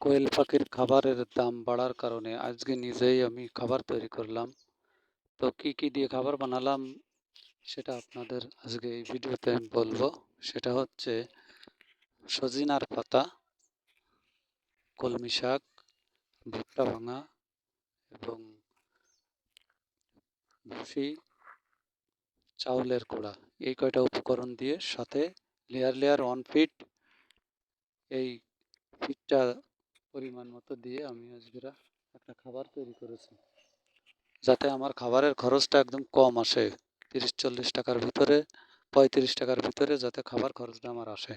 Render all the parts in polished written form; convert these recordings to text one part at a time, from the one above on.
কোয়েল পাখির খাবারের দাম বাড়ার কারণে আজকে নিজেই আমি খাবার তৈরি করলাম। তো কি কি দিয়ে খাবার বানালাম সেটা আপনাদের আজকে এই ভিডিওতে আমি বলবো। সেটা হচ্ছে সজিনার পাতা, কলমি শাক, ভুট্টা ভাঙা এবং ভুসি, চাউলের গুঁড়া। এই কয়টা উপকরণ দিয়ে সাথে লেয়ার লেয়ার ফিট, এই ফিটটা পরিমাণ মতো দিয়ে আমি আজকে একটা খাবার তৈরি করেছি, যাতে আমার খাবারের খরচটা একদম কম আসে। 30-40 টাকার ভিতরে, 35 টাকার ভিতরে যাতে খাবার খরচটা আমার আসে।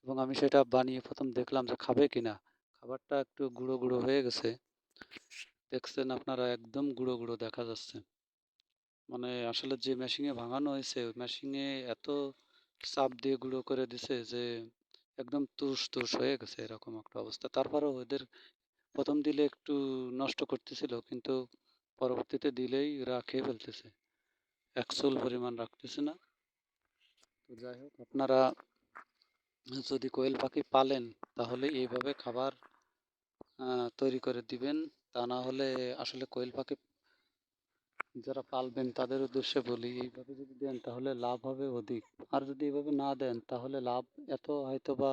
এবং আমি সেটা বানিয়ে প্রথম দেখলাম যে খাবে কিনা। খাবারটা একটু গুঁড়ো গুঁড়ো হয়ে গেছে, দেখছেন আপনারা, একদম গুঁড়ো গুঁড়ো দেখা যাচ্ছে। মানে আসলে যে মেশিনে ভাঙানো হয়েছে ওই মেশিনে এত চাপ দিয়ে গুঁড়ো করে দিছে যে একদম তুষ তুষ হয়ে গেছে, এরকম একটা অবস্থা। তারপরেও ওদের প্রথম দিলে একটু নষ্ট করতেছিল, কিন্তু পরবর্তীতে দিলেই এরা খেয়ে ফেলতেছে, এক চুল পরিমাণ রাখতেছে না। তো যাই হোক, আপনারা যদি কোয়েল পাখি পালেন তাহলে এইভাবে খাবার তৈরি করে দিবেন। তা না হলে আসলে কোয়েল পাখি যারা পালবেন তাদের উদ্দেশ্যে বলি, এইভাবে যদি দেন তাহলে লাভ হবে অধিক। আর যদি এইভাবে না দেন তাহলে লাভ এত হয়তো বা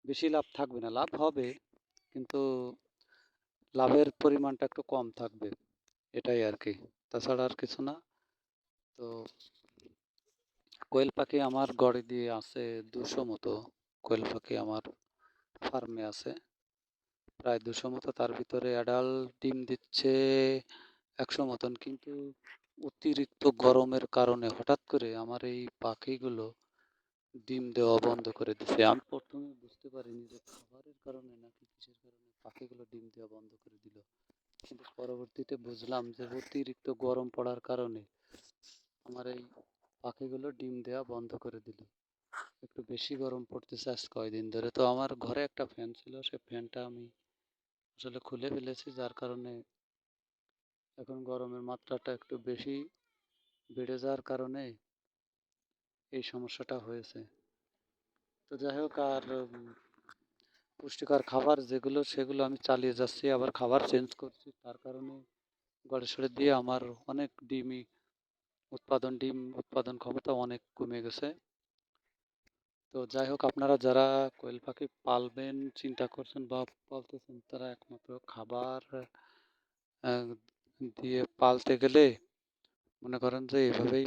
বেশি লাভ থাকবে না। লাভ হবে, কিন্তু লাভের পরিমাণটা একটু কম থাকবে, এটাই আর কি। তাছাড়া আর কিছু না। তো কোয়েল পাখি আমার গড়ে দিয়ে আছে 200 মতো। কোয়েল পাখি আমার ফার্মে আছে প্রায় 200 মতো। তার ভিতরে অ্যাডাল্ট ডিম দিচ্ছে 100 মতন, কিন্তু অতিরিক্ত গরমের কারণে হঠাৎ করে আমার এই পাখিগুলো ডিম দেওয়া বন্ধ করে দিছে। আমি প্রথমে বুঝতে পারিনি যে খাবারের কারণে নাকি কিসের কারণে পাখিগুলো ডিম দেওয়া বন্ধ করে দিল, কিন্তু পরবর্তীতে বুঝলাম যে অতিরিক্ত গরম পড়ার কারণে আমার এই পাখিগুলো ডিম দেওয়া বন্ধ করে দিল। একটু বেশি গরম পড়তেছে আজ কয়দিন ধরে। তো আমার ঘরে একটা ফ্যান ছিল, সে ফ্যানটা আমি আসলে খুলে ফেলেছি, যার কারণে এখন গরমের মাত্রাটা একটু বেশি বেড়ে যাওয়ার কারণে এই সমস্যাটা হয়েছে। তো যাই হোক, আর পুষ্টিকর খাবার যেগুলো সেগুলো আমি চালিয়ে যাচ্ছি, আবার খাবার চেঞ্জ করছি। তার কারণে গড়ে সড়ে দিয়ে আমার অনেক ডিম উৎপাদন ক্ষমতা অনেক কমে গেছে। তো যাই হোক, আপনারা যারা কোয়েল পাখি পালবেন চিন্তা করছেন বা পালতেছেন, তারা একমাত্র খাবার দিয়ে পালতে গেলে মনে করেন যে এইভাবেই